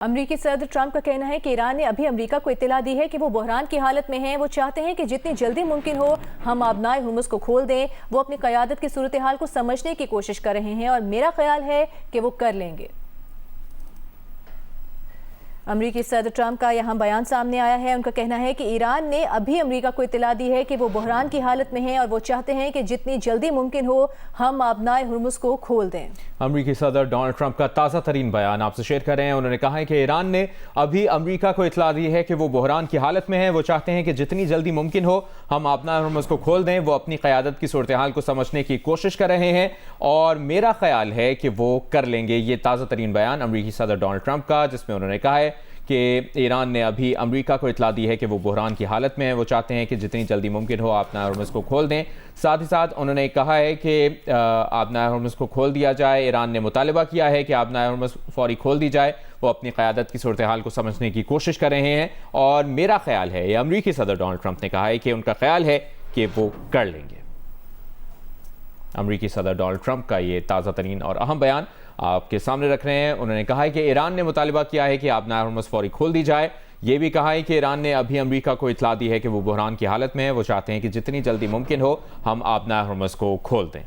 अमरीकी सदर ट्रंप का कहना है कि ईरान ने अभी अमरीका को इत्तला दी है कि वो बहरान की हालत में है। वो चाहते हैं कि जितनी जल्दी मुमकिन हो हम आबनाए हुर्मुज़ को खोल दें। वो अपनी क़यादत की सूरत हाल को समझने की कोशिश कर रहे हैं और मेरा ख्याल है कि वो कर लेंगे। अमरीकी सदर ट्रंप का यहाँ बयान सामने आया है। उनका कहना है कि ईरान ने अभी अमरीका को इत्तला दी है कि वो बहरान की हालत में है और वो चाहते हैं कि जितनी जल्दी मुमकिन हो हम आबनाए हुर्मुज़ को खोल दें। अमरीकी सदर डोनाल्ड ट्रंप का ताज़ा तरीन बयान आपसे शेयर कर रहे हैं। उन्होंने कहा है कि ईरान ने अभी अमरीका को इत्तला दी है कि वो बहरान की हालत में है। वो चाहते हैं कि जितनी जल्दी मुमकिन हो हम आबनाए हुर्मुज़ को खोल दें। वो अपनी क़यादत की सूरत हाल को समझने की कोशिश कर रहे हैं और मेरा ख्याल है कि वो कर लेंगे। ये ताज़ा तरीन बयान अमरीकी सदर डोनाल्ड ट्रंप का, जिसमें उन्होंने कहा है कि ईरान ने अभी अमरीका को इत्तला दी है कि वो बहरान की हालत में है। वो चाहते हैं कि जितनी जल्दी मुमकिन हो आबनाए हुर्मुज़ को खोल दें। साथ ही साथ उन्होंने कहा है कि आबनाए हुर्मुज़ को खोल दिया जाए। ईरान ने मुतालबा किया है कि आबनाए हुर्मुज़ फौरी खोल दी जाए। वो अपनी क़यादत की सूरत हाल को समझने की कोशिश कर रहे हैं और मेरा ख्याल है, ये अमरीकी सदर डोनाल्ड ट्रंप ने कहा है कि उनका ख्याल है कि वो कर लेंगे। अमरीकी सदर डोनाल्ड ट्रंप का ये ताज़ा तरीन और अहम बयान आपके सामने रख रहे हैं। उन्होंने कहा है कि ईरान ने मुतालबा किया है कि आबनाए हुर्मुज़ फौरी खोल दी जाए। ये भी कहा है कि ईरान ने अभी अमरीका को इत्तला दी है कि वो बहरान की हालत में है। वो चाहते हैं कि जितनी जल्दी मुमकिन हो हम आबनाए हुर्मुज़ को खोल दें।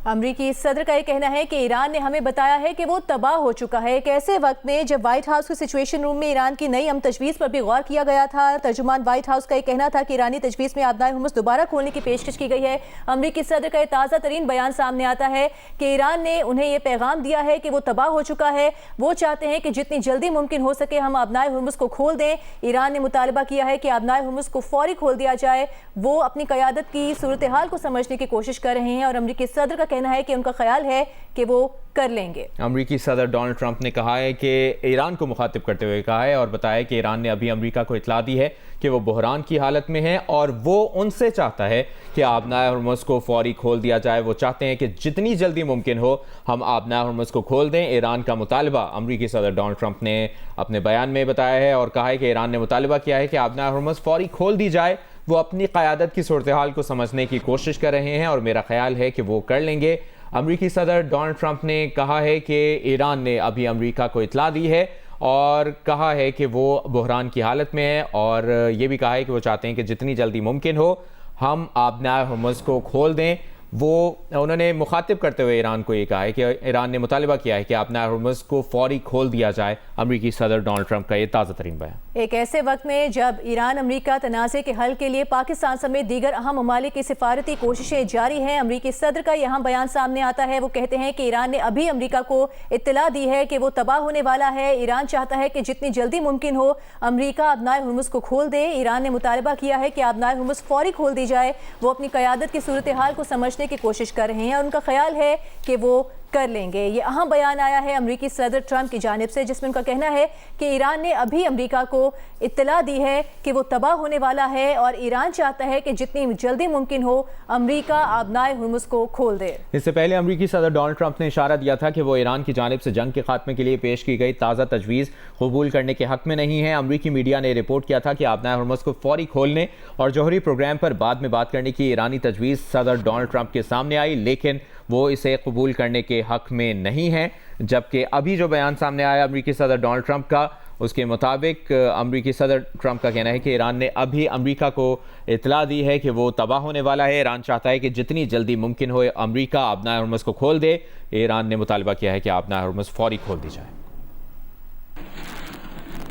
अमरीकी सदर का यह कहना है कि ईरान ने हमें बताया है कि वो तबाह हो चुका है। एक ऐसे वक्त में जब व्हाइट हाउस के सिचुएशन रूम में ईरान की नई तजवीज़ पर भी गौर किया गया था। तर्जुमान व्हाइट हाउस का यह कहना था कि ईरानी तजवीज़ में आबनाए हुर्मुज़ दोबारा खोलने की पेशकश की गई है। अमरीकी सदर का यह ताज़ा तरीन बयान सामने आता है कि ईरान ने उन्हें यह पैगाम दिया है कि वो तबाह हो चुका है। वो चाहते हैं कि जितनी जल्दी मुमकिन हो सके हम आबनाए हुर्मुज़ को खोल दें। ईरान ने मुतालबा किया है कि आबनाए हुर्मुज़ को फौरी खोल दिया जाए। वो अपनी क़यादत की सूरत हाल को समझने की कोशिश कर रहे हैं और अमरीकी सदर का कहना है कि उनका ख्याल है कि वो कर लेंगे। अमरीकी सदर डोनाल्ड ट्रंप ने कहा है कि ईरान को मुखातिब करते हुए कहा है और बताया कि ईरान ने अभी अमरीका को इत्तला दी है कि वो बहरान की हालत में है और वो उनसे चाहता है कि आबनाए हुर्मुज़ को फौरी खोल दिया जाए। वो चाहते हैं कि जितनी जल्दी मुमकिन हो हम आबनाए हुर्मुज़ को खोल दें। ईरान का मुतालबा अमरीकी सदर डोनाल्ड ट्रंप ने अपने बयान में बताया है और कहा है कि ईरान ने मुतालबा किया है कि आबनाए हुर्मुज़ फौरी खोल दी जाए। वो अपनी क़यादत की सूरत हाल को समझने की कोशिश कर रहे हैं और मेरा ख्याल है कि वो कर लेंगे। अमरीकी सदर डोनाल्ड ट्रंप ने कहा है कि ईरान ने अभी अमरीका को इत्तला दी है और कहा है कि वो बहरान की हालत में है और ये भी कहा है कि वो चाहते हैं कि जितनी जल्दी मुमकिन हो हम आबनाए हुर्मुज़ को खोल दें। वो उन्होंने मुखातिब करते हुए ईरान को ये कहा है कि ईरान ने मुतालबा किया है कि आबनाए हुर्मुज़ को फौरी खोल दिया जाए। अमरीकी सदर डोनाल्ड ट्रंप का ये ताज़ा तरीन बयान एक ऐसे वक्त में जब ईरान अमरीका तनाज़े के हल के लिए पाकिस्तान समेत दीगर अहम ममालिक की सिफारती कोशिशें जारी हैं। अमरीकी सदर का यहाँ बयान सामने आता है। वो कहते हैं कि ईरान ने अभी अमरीका को इत्तला दी है कि वो तबाह होने वाला है। ईरान चाहता है कि जितनी जल्दी मुमकिन हो अमरीका आबनाए हुर्मुज़ को खोल दे। ईरान ने मुतालबा किया है कि आबनाए हुर्मुज़ फौरी खोल दी जाए। वो अपनी क़यादत की सूरत हाल को समझने की कोशिश कर रहे हैं और उनका ख्याल है कि वो कर लेंगे। ये अहम बयान आया है अमरीकी सदर ट्रंप की जानिब से, जिसमें उनका कहना है कि ईरान ने अभी अमरीका को इत्तला दी है कि वो तबाह होने वाला है और ईरान चाहता है कि जितनी जल्दी मुमकिन हो अमरीका आबनाए हुर्मुज़ को खोल दे। इससे पहले अमरीकी सदर डोनाल्ड ट्रंप ने इशारा दिया था कि वो ईरान की जानिब से जंग के खात्मे के लिए पेश की गई ताज़ा तजवीज़ कबूल करने के हक़ में नहीं है। अमरीकी मीडिया ने रिपोर्ट किया था कि आबनाए हुर्मुज़ को फौरी खोलने और जौहरी प्रोग्राम पर बाद में बात करने की ईरानी तजवीज़ सदर डोनाल्ड ट्रंप के सामने आई, लेकिन वो इसे कबूल करने के हक़ में नहीं है। जबकि अभी जो बयान सामने आया अमरीकी सदर डोनाल्ड ट्रंप का, उसके मुताबिक अमरीकी सदर ट्रंप का कहना है कि ईरान ने अभी अमरीका को इत्तला दी है कि वो तबाह होने वाला है। ईरान चाहता है कि जितनी जल्दी मुमकिन हो अमरीका आबनाए हुर्मुज़ को खोल दे। ईरान ने मुतालबा किया है कि आबनाए हुर्मुज़ फौरी खोल दी जाए।